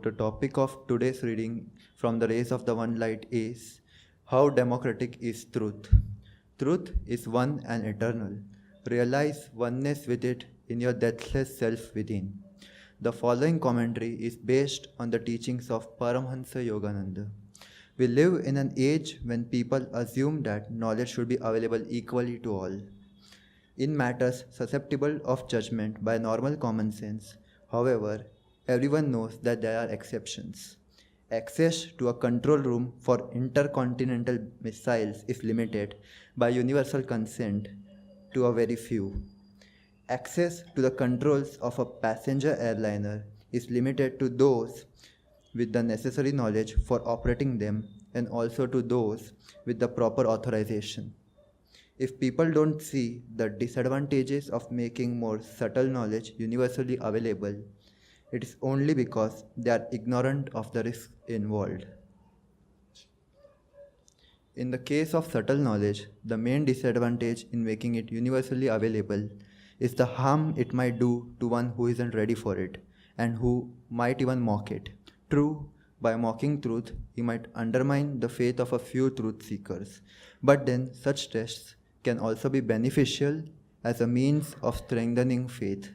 The topic of today's reading from the rays of the one light is how democratic is truth. Truth is one and eternal. Realize oneness with it in your deathless self within. The following commentary is based on the teachings of Paramhansa Yogananda. We live in an age when people assume that knowledge should be available equally to all. In matters susceptible of judgment by normal common sense, however, everyone knows that there are exceptions. Access to a control room for intercontinental missiles is limited by universal consent to a very few. Access to the controls of a passenger airliner is limited to those with the necessary knowledge for operating them and also to those with the proper authorization. If people don't see the disadvantages of making more subtle knowledge universally available, it is only because they are ignorant of the risks involved. In the case of subtle knowledge, the main disadvantage in making it universally available is the harm it might do to one who isn't ready for it and who might even mock it. True, by mocking truth, he might undermine the faith of a few truth seekers, but then such tests can also be beneficial as a means of strengthening faith.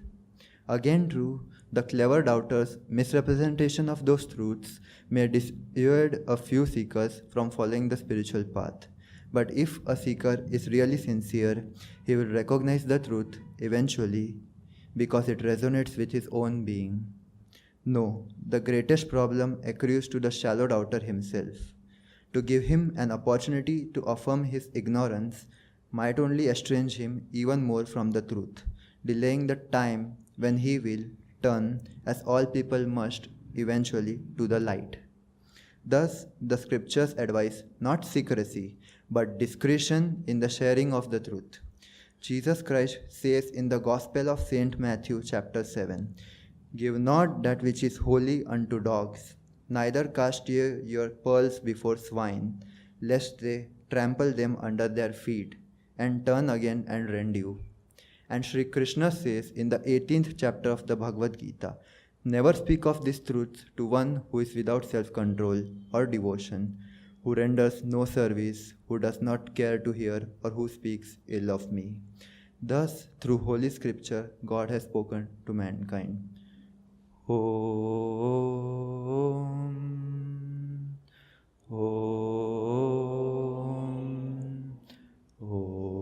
Again, true, the clever doubters' misrepresentation of those truths may dissuade a few seekers from following the spiritual path. But if a seeker is really sincere, he will recognize the truth eventually because it resonates with his own being. No, the greatest problem accrues to the shallow doubter himself. To give him an opportunity to affirm his ignorance might only estrange him even more from the truth, delaying the time when he will turn, as all people must eventually, to the light. Thus, the scriptures advise not secrecy, but discretion in the sharing of the truth. Jesus Christ says in the Gospel of St. Matthew, chapter 7, "Give not that which is holy unto dogs, neither cast ye your pearls before swine, lest they trample them under their feet, and turn again and rend you." And Sri Krishna says in the 18th chapter of the Bhagavad Gita, "Never speak of these truths to one who is without self-control or devotion, who renders no service, who does not care to hear, or who speaks ill of me." Thus, through Holy Scripture, God has spoken to mankind. Om. Om. Om.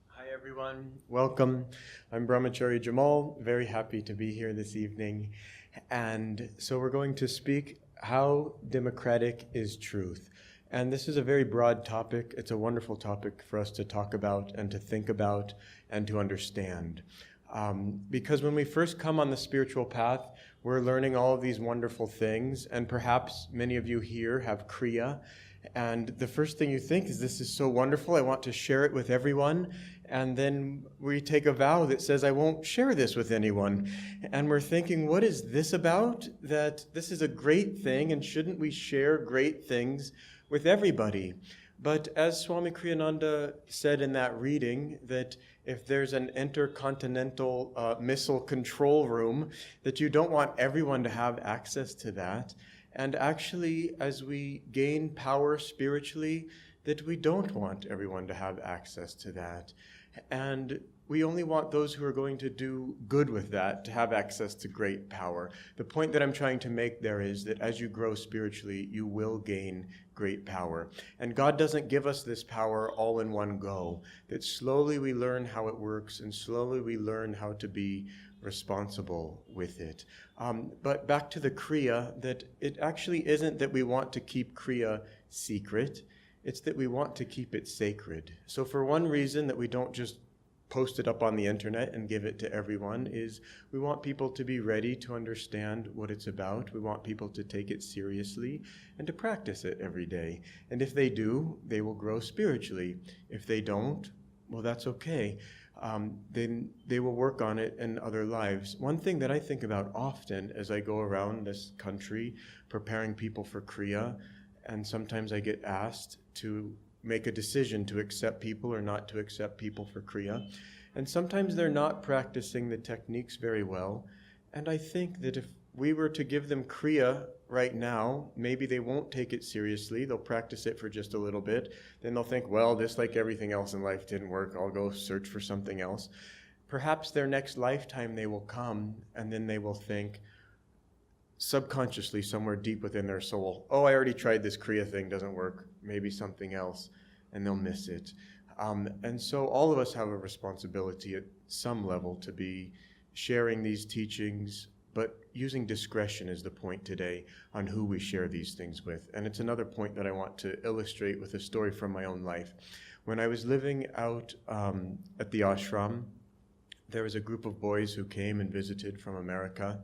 Hi everyone, welcome. I'm Brahmachari Jemal, very happy to be here this evening. And so we're going to speak how democratic is truth. And this is a very broad topic. It's a wonderful topic for us to talk about and to think about and to understand. Because when we first come on the spiritual path, we're learning all of these wonderful things, and perhaps many of you here have Kriya, and the first thing you think is, this is so wonderful, I want to share it with everyone, and then we take a vow that says, I won't share this with anyone, and we're thinking, what is this about? That this is a great thing, and shouldn't we share great things with everybody? But as Swami Kriyananda said in that reading, that if there's an intercontinental missile control room, that you don't want everyone to have access to that. And actually, as we gain power spiritually, that we don't want everyone to have access to that. And we only want those who are going to do good with that to have access to great power. The point that I'm trying to make there is that as you grow spiritually, you will gain great power. And God doesn't give us this power all in one go, that slowly we learn how it works and slowly we learn how to be responsible with it. But back to the Kriya, that it actually isn't that we want to keep Kriya secret, it's that we want to keep it sacred. So for one reason that we don't just post it up on the internet and give it to everyone is we want people to be ready to understand what it's about. We want people to take it seriously and to practice it every day. And if they do, they will grow spiritually. If they don't, well, that's okay. Then they will work on it in other lives. One thing that I think about often as I go around this country preparing people for Kriya, and sometimes I get asked to make a decision to accept people or not to accept people for Kriya. And sometimes they're not practicing the techniques very well. And I think that if we were to give them Kriya right now, maybe they won't take it seriously. They'll practice it for just a little bit. Then they'll think, well, this, like everything else in life, didn't work. I'll go search for something else. Perhaps their next lifetime they will come, and then they will think, subconsciously, somewhere deep within their soul, oh, I already tried this Kriya thing, doesn't work. Maybe something else, and they'll miss it. And so all of us have a responsibility at some level to be sharing these teachings, but using discretion is the point today on who we share these things with. And it's another point that I want to illustrate with a story from my own life. When I was living out at the ashram, there was a group of boys who came and visited from America.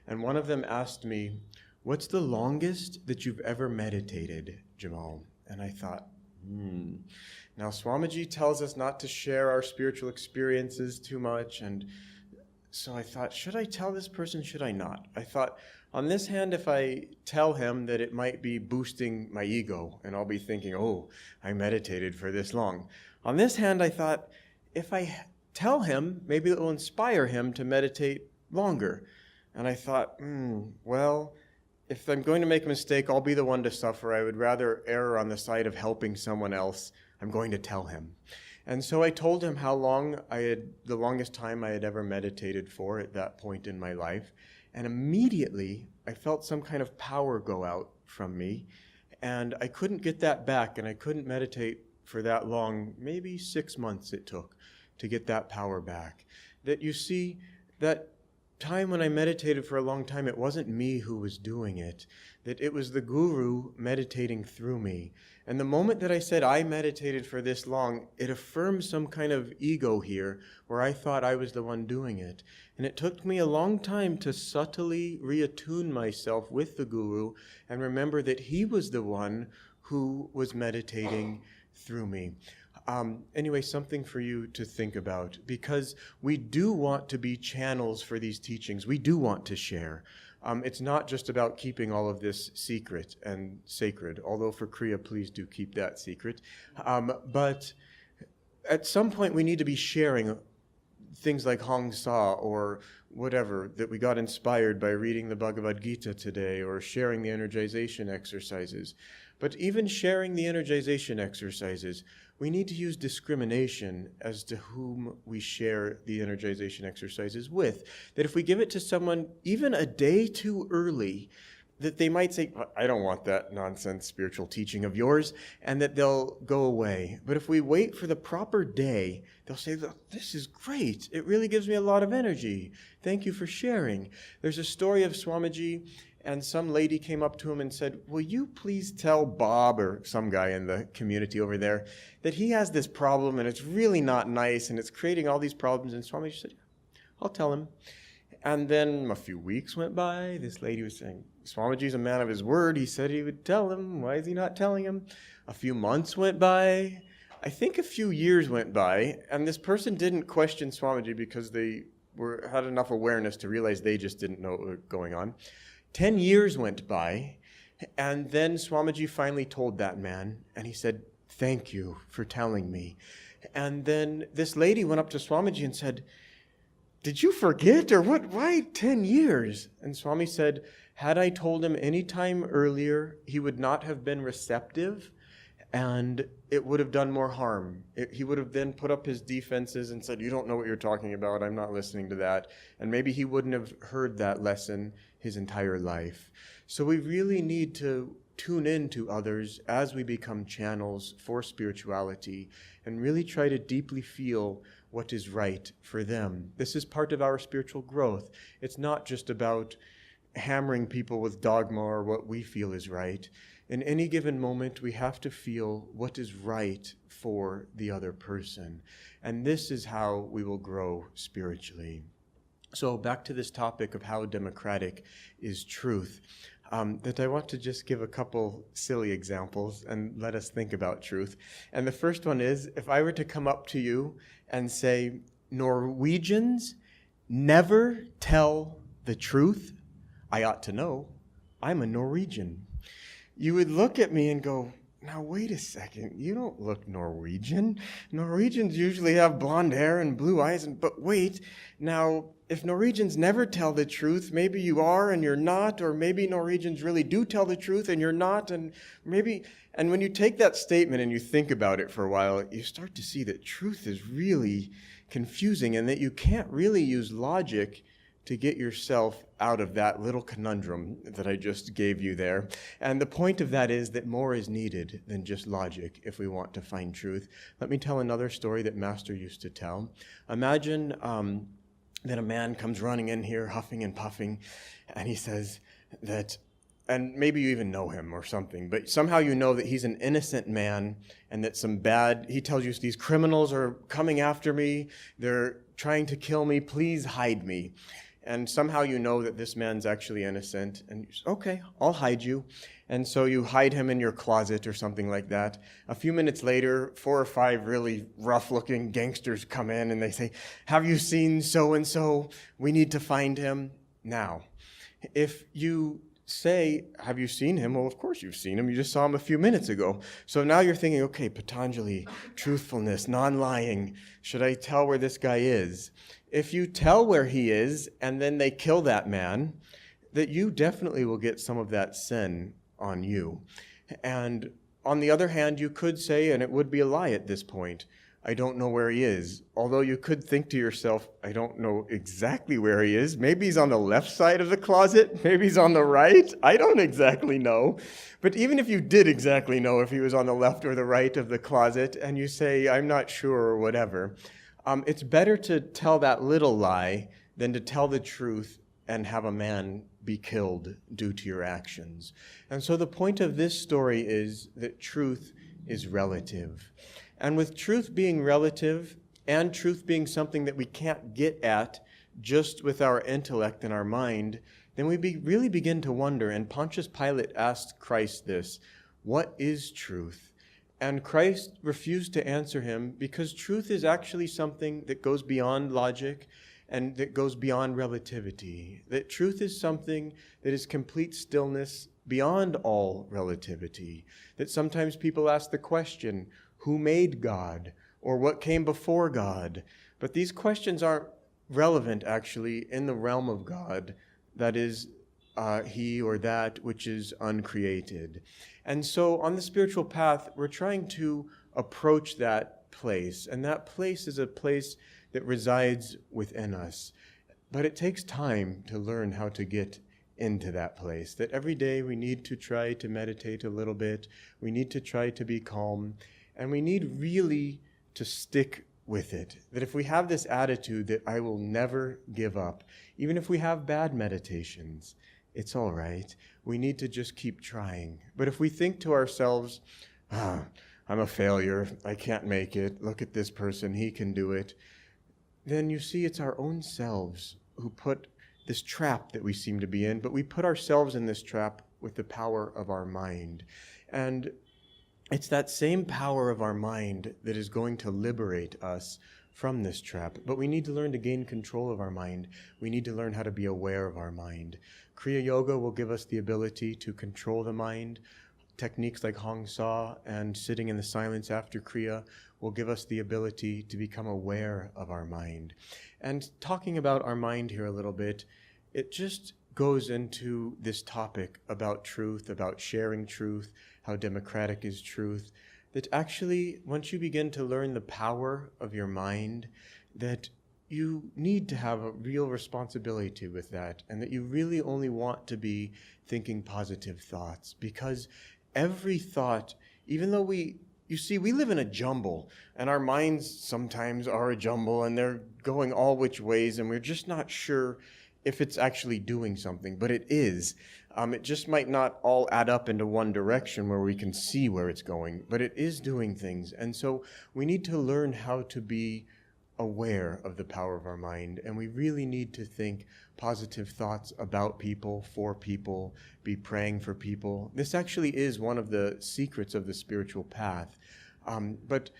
And one of them asked me, what's the longest that you've ever meditated, Jemal? And I thought, Now Swamiji tells us not to share our spiritual experiences too much. And so I thought, should I tell this person, should I not? I thought, on this hand, if I tell him that it might be boosting my ego, and I'll be thinking, oh, I meditated for this long. On this hand, I thought, if I tell him, maybe it will inspire him to meditate longer. And I thought, well, if I'm going to make a mistake, I'll be the one to suffer. I would rather err on the side of helping someone else. I'm going to tell him. And so I told him how long the longest time I had ever meditated for at that point in my life. And immediately I felt some kind of power go out from me. And I couldn't get that back, and I couldn't meditate for that long. Maybe 6 months it took to get that power back. That you see, that time when I meditated for a long time, it wasn't me who was doing it, that it was the Guru meditating through me. And the moment that I said I meditated for this long, it affirmed some kind of ego here where I thought I was the one doing it. And it took me a long time to subtly reattune myself with the Guru and remember that he was the one who was meditating through me. Anyway, something for you to think about, because we do want to be channels for these teachings. We do want to share. It's not just about keeping all of this secret and sacred, although for Kriya, please do keep that secret. But at some point, we need to be sharing things like Hong Sa or whatever, that we got inspired by reading the Bhagavad Gita today, or sharing the energization exercises. But even sharing the energization exercises, we need to use discrimination as to whom we share the energization exercises with. That if we give it to someone even a day too early, that they might say, I don't want that nonsense spiritual teaching of yours, and that they'll go away. But if we wait for the proper day, they'll say, this is great. It really gives me a lot of energy. Thank you for sharing. There's a story of Swamiji, and some lady came up to him and said, will you please tell Bob, or some guy in the community over there, that he has this problem and it's really not nice and it's creating all these problems? And Swamiji said, I'll tell him. And then a few weeks went by. This lady was saying, Swamiji's a man of his word. He said he would tell him. Why is he not telling him? A few months went by. I think a few years went by. And this person didn't question Swamiji because they had enough awareness to realize they just didn't know what was going on. 10 years went by. And then Swamiji finally told that man. And he said, thank you for telling me. And then this lady went up to Swamiji and said, did you forget, or what? Why 10 years? And Swami said, had I told him any time earlier, he would not have been receptive, and it would have done more harm. He would have then put up his defenses and said, you don't know what you're talking about, I'm not listening to that. And maybe he wouldn't have heard that lesson his entire life. So we really need to tune in to others as we become channels for spirituality and really try to deeply feel what is right for them. This is part of our spiritual growth. It's not just about hammering people with dogma or what we feel is right. In any given moment, we have to feel what is right for the other person. And this is how we will grow spiritually. So back to this topic of how democratic is truth. That I want to just give a couple silly examples and let us think about truth. And the first one is, if I were to come up to you and say, Norwegians never tell the truth, I ought to know. I'm a Norwegian. You would look at me and go, now wait a second, you don't look Norwegian. Norwegians usually have blonde hair and blue eyes, but wait, now if Norwegians never tell the truth, maybe you are and you're not, or maybe Norwegians really do tell the truth and you're not, and when you take that statement and you think about it for a while, you start to see that truth is really confusing and that you can't really use logic to get yourself out of that little conundrum that I just gave you there. And the point of that is that more is needed than just logic if we want to find truth. Let me tell another story that Master used to tell. Imagine that a man comes running in here, huffing and puffing, and he says that, and maybe you even know him or something, but somehow you know that he's an innocent man and that he tells you these criminals are coming after me, they're trying to kill me, please hide me. And somehow you know that this man's actually innocent. And you say, okay, I'll hide you. And so you hide him in your closet or something like that. A few minutes later, 4 or 5 really rough-looking gangsters come in and they say, have you seen so-and-so? We need to find him now. If you say, have you seen him? Well, of course you've seen him. You just saw him a few minutes ago. So now you're thinking, okay, Patanjali, truthfulness, non-lying. Should I tell where this guy is? If you tell where he is and then they kill that man, that you definitely will get some of that sin on you. And on the other hand, you could say, and it would be a lie at this point, I don't know where he is. Although you could think to yourself, I don't know exactly where he is. Maybe he's on the left side of the closet. Maybe he's on the right. I don't exactly know. But even if you did exactly know if he was on the left or the right of the closet, and you say, I'm not sure or whatever, it's better to tell that little lie than to tell the truth and have a man be killed due to your actions. And so the point of this story is that truth is relative. And with truth being relative and truth being something that we can't get at just with our intellect and our mind, then we really begin to wonder. And Pontius Pilate asked Christ this, what is truth? And Christ refused to answer him because truth is actually something that goes beyond logic and that goes beyond relativity. That truth is something that is complete stillness beyond all relativity. That sometimes people ask the question, who made God? Or what came before God? But these questions aren't relevant actually in the realm of God. That is, he or that which is uncreated. And so on the spiritual path, we're trying to approach that place. And that place is a place that resides within us. But it takes time to learn how to get into that place. That every day we need to try to meditate a little bit. We need to try to be calm. And we need really to stick with it. That if we have this attitude that I will never give up, even if we have bad meditations, it's all right. We need to just keep trying. But if we think to ourselves, I'm a failure, I can't make it, look at this person, he can do it, then you see it's our own selves who put this trap that we seem to be in, but we put ourselves in this trap with the power of our mind. And it's that same power of our mind that is going to liberate us from this trap. But we need to learn to gain control of our mind. We need to learn how to be aware of our mind. Kriya Yoga will give us the ability to control the mind. Techniques like Hong Sa and sitting in the silence after Kriya will give us the ability to become aware of our mind. And talking about our mind here a little bit, it just goes into this topic about truth, about sharing truth, how democratic is truth, that actually once you begin to learn the power of your mind, that you need to have a real responsibility with that, and that you really only want to be thinking positive thoughts. Because every thought, even though we live in a jumble, and our minds sometimes are a jumble, and they're going all which ways, and we're just not sure if it's actually doing something, but it is. It just might not all add up into one direction where we can see where it's going, but it is doing things. And so we need to learn how to be aware of the power of our mind, and we really need to think positive thoughts about people, for people, be praying for people. This actually is one of the secrets of the spiritual path. But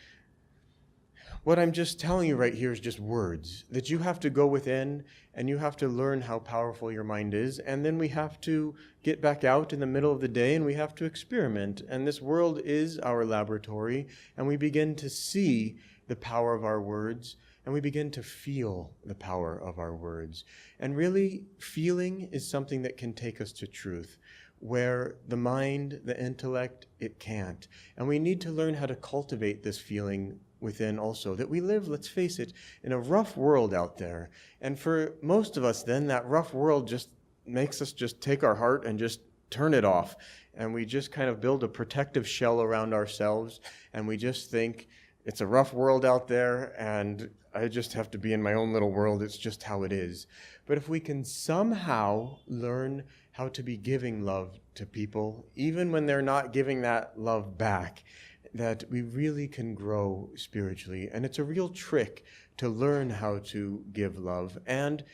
what I'm just telling you right here is just words, that you have to go within and you have to learn how powerful your mind is. And then we have to get back out in the middle of the day and we have to experiment. And this world is our laboratory, and we begin to see the power of our words, and we begin to feel the power of our words. And really, feeling is something that can take us to truth, where the mind, the intellect, it can't. And we need to learn how to cultivate this feeling within also, that we live, let's face it, in a rough world out there. And for most of us then, that rough world just makes us just take our heart and just turn it off. And we just kind of build a protective shell around ourselves, and we just think, it's a rough world out there, and I just have to be in my own little world. It's just how it is. But if we can somehow learn how to be giving love to people, even when they're not giving that love back, that we really can grow spiritually. And it's a real trick to learn how to give love. And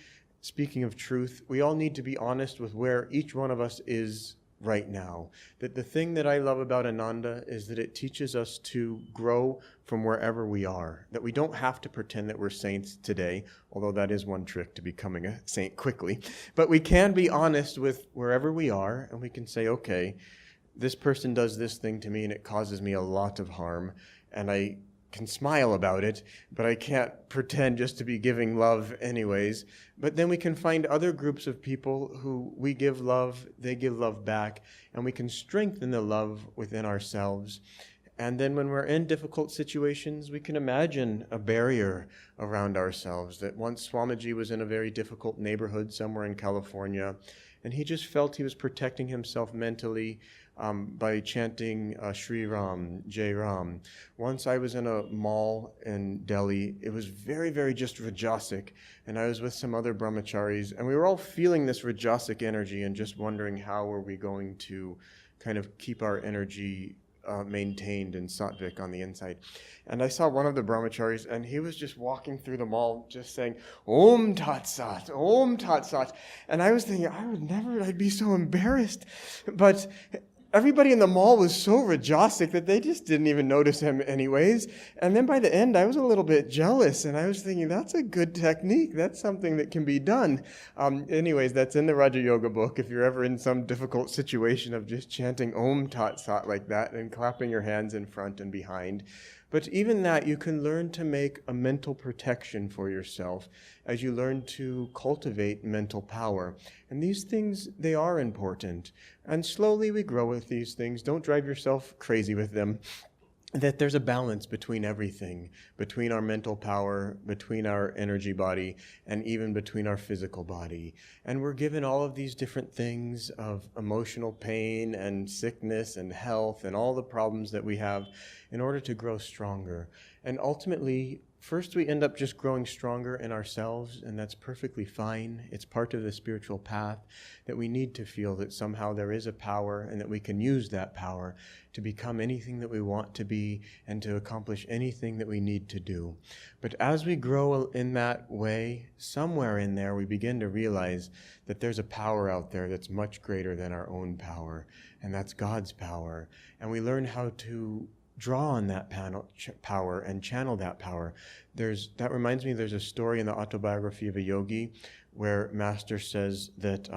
speaking of truth, we all need to be honest with where each one of us is right now. That the thing that I love about Ananda is that it teaches us to grow from wherever we are. That we don't have to pretend that we're saints today, although that is one trick to becoming a saint quickly. But we can be honest with wherever we are, and we can say, okay, this person does this thing to me and it causes me a lot of harm, and I can smile about it, but I can't pretend just to be giving love anyways. But then we can find other groups of people who we give love, they give love back, and we can strengthen the love within ourselves. And then when we're in difficult situations, we can imagine a barrier around ourselves. That once Swamiji was in a very difficult neighborhood somewhere in California, and he just felt he was protecting himself mentally by chanting Sri Ram, Jai Ram. Once I was in a mall in Delhi. It was very, very just Rajasic, and I was with some other brahmacharis, and we were all feeling this Rajasic energy and just wondering how were we going to kind of keep our energy maintained in sattvic on the inside. And I saw one of the brahmacharis, and he was just walking through the mall just saying, Om Tat Sat, Om Tat Sat. And I was thinking, I'd be so embarrassed. But everybody in the mall was so Rajasic that they just didn't even notice him anyways. And then by the end, I was a little bit jealous, and I was thinking, that's a good technique. That's something that can be done. Anyways, that's in the Raja Yoga book. If you're ever in some difficult situation of just chanting Om Tat Sat like that and clapping your hands in front and behind. But even that, you can learn to make a mental protection for yourself as you learn to cultivate mental power. And these things, they are important. And slowly we grow with these things. Don't drive yourself crazy with them. That there's a balance between everything, between our mental power, between our energy body, and even between our physical body. And we're given all of these different things of emotional pain and sickness and health and all the problems that we have in order to grow stronger. And ultimately, first we end up just growing stronger in ourselves, and that's perfectly fine. It's part of the spiritual path that we need to feel that somehow there is a power and that we can use that power to become anything that we want to be and to accomplish anything that we need to do. But as we grow in that way, somewhere in there we begin to realize that there's a power out there that's much greater than our own power, and that's God's power. And we learn how to draw on that power and channel that power. That reminds me, there's a story in the autobiography of a yogi where Master says that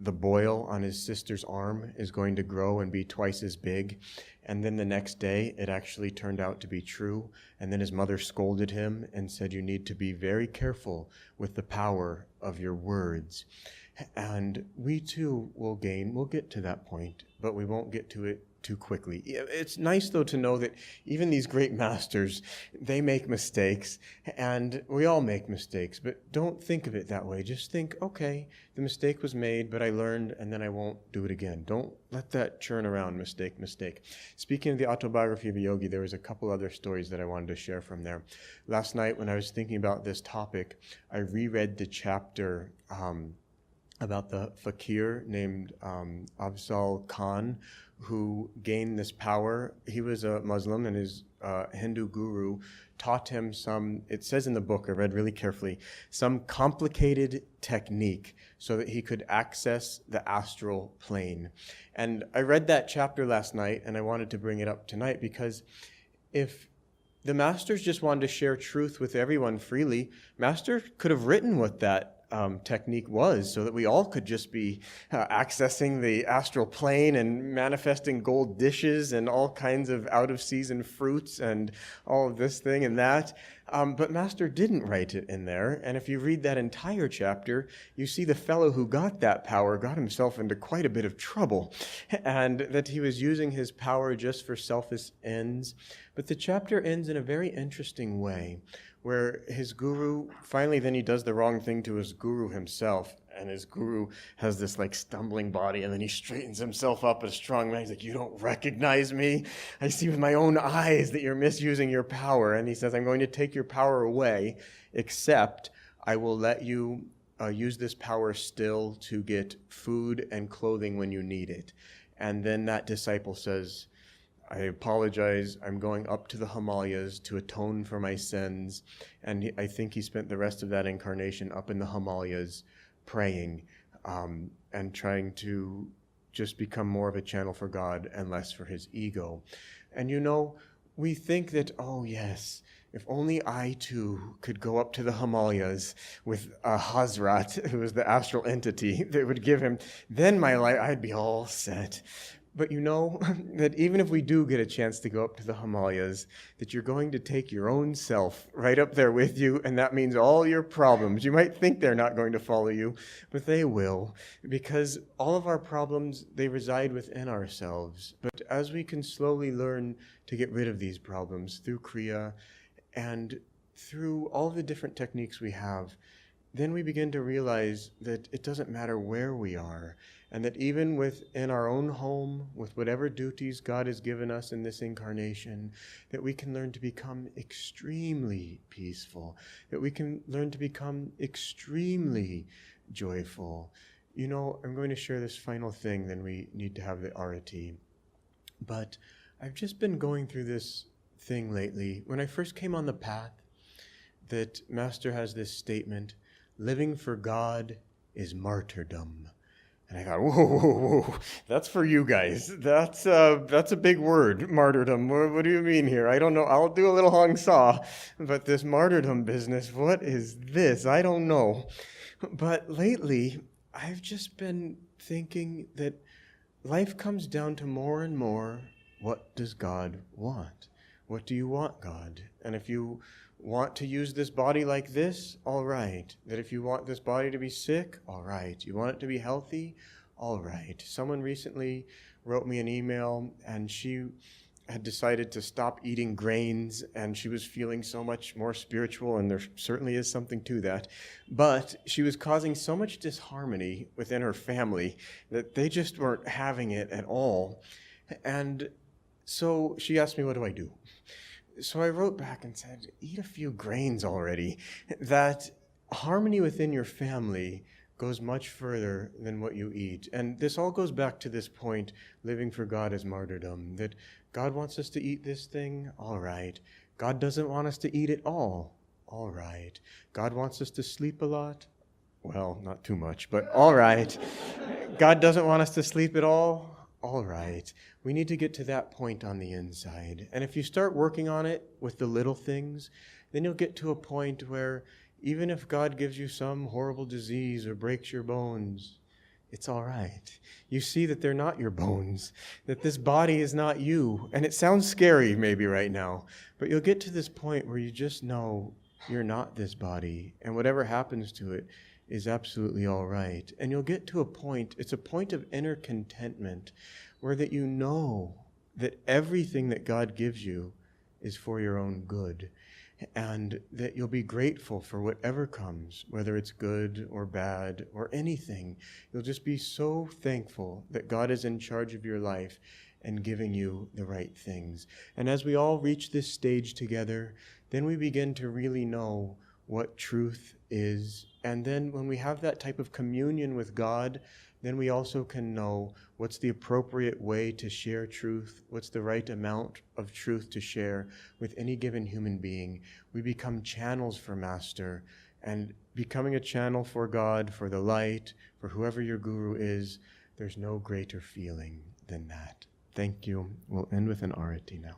the boil on his sister's arm is going to grow and be twice as big. And then the next day, it actually turned out to be true. And then his mother scolded him and said, you need to be very careful with the power of your words. And we too we'll get to that point, but we won't get to it too quickly. It's nice, though, to know that even these great masters, they make mistakes, and we all make mistakes, but don't think of it that way. Just think, okay, the mistake was made, but I learned, and then I won't do it again. Don't let that churn around, mistake. Speaking of the autobiography of a yogi, there was a couple other stories that I wanted to share from there. Last night, when I was thinking about this topic, I reread the chapter about the fakir named Afzal Khan, who gained this power. He was a Muslim, and his Hindu guru taught him some, it says in the book, I read really carefully, some complicated technique so that he could access the astral plane. And I read that chapter last night, and I wanted to bring it up tonight because if the masters just wanted to share truth with everyone freely. Master could have written what that technique was so that we all could just be accessing the astral plane and manifesting gold dishes and all kinds of out-of-season fruits and all of this thing and that. But Master didn't write it in there. And if you read that entire chapter, you see the fellow who got that power got himself into quite a bit of trouble, and that he was using his power just for selfish ends. But the chapter ends in a very interesting way, where his guru, finally then he does the wrong thing to his guru himself, and his guru has this like stumbling body, and then he straightens himself up as a strong man. He's like, "You don't recognize me? I see with my own eyes that you're misusing your power." And he says, "I'm going to take your power away, except I will let you use this power still to get food and clothing when you need it." And then that disciple says, "I apologize. I'm going up to the Himalayas to atone for my sins." And I think he spent the rest of that incarnation up in the Himalayas praying and trying to just become more of a channel for God and less for his ego. And we think that, oh yes, if only I too could go up to the Himalayas with a Hazrat, who is the astral entity that would give him, then my life, I'd be all set. But that even if we do get a chance to go up to the Himalayas, that you're going to take your own self right up there with you, and that means all your problems. You might think they're not going to follow you, but they will, because all of our problems, they reside within ourselves. But as we can slowly learn to get rid of these problems through Kriya and through all the different techniques we have, then we begin to realize that it doesn't matter where we are, and that even within our own home, with whatever duties God has given us in this incarnation, that we can learn to become extremely peaceful, that we can learn to become extremely joyful. I'm going to share this final thing, then we need to have the arati. But I've just been going through this thing lately. When I first came on the path, that Master has this statement, "Living for God is martyrdom." And I thought, whoa, that's for you guys. That's a big word, martyrdom. What do you mean here? I don't know. I'll do a little hong saw, but this martyrdom business, what is this? I don't know. But lately, I've just been thinking that life comes down to more and more, what does God want? What do you want, God? And if you want to use this body like this, all right. That if you want this body to be sick, all right. You want it to be healthy, all right. Someone recently wrote me an email, and she had decided to stop eating grains, and she was feeling so much more spiritual, and there certainly is something to that. But she was causing so much disharmony within her family that they just weren't having it at all. And so she asked me, what do I do? So I wrote back and said, eat a few grains already. That harmony within your family goes much further than what you eat. And this all goes back to this point, living for God is martyrdom, that God wants us to eat this thing, all right. God doesn't want us to eat it all right. God wants us to sleep a lot, well, not too much, but all right. God doesn't want us to sleep at all right. We need to get to that point on the inside. And if you start working on it with the little things, then you'll get to a point where even if God gives you some horrible disease or breaks your bones, it's all right. You see that they're not your bones, that this body is not you. And it sounds scary maybe right now, but you'll get to this point where you just know you're not this body, and whatever happens to it is absolutely all right. And you'll get to a point, it's a point of inner contentment, where that you know that everything that God gives you is for your own good, and that you'll be grateful for whatever comes, whether it's good or bad or anything. You'll just be so thankful that God is in charge of your life and giving you the right things. And as we all reach this stage together, then we begin to really know what truth is. And then when we have that type of communion with God, then we also can know what's the appropriate way to share truth, what's the right amount of truth to share with any given human being. We become channels for Master, and becoming a channel for God, for the light, for whoever your guru is, there's no greater feeling than that. Thank you. We'll end with an arati now.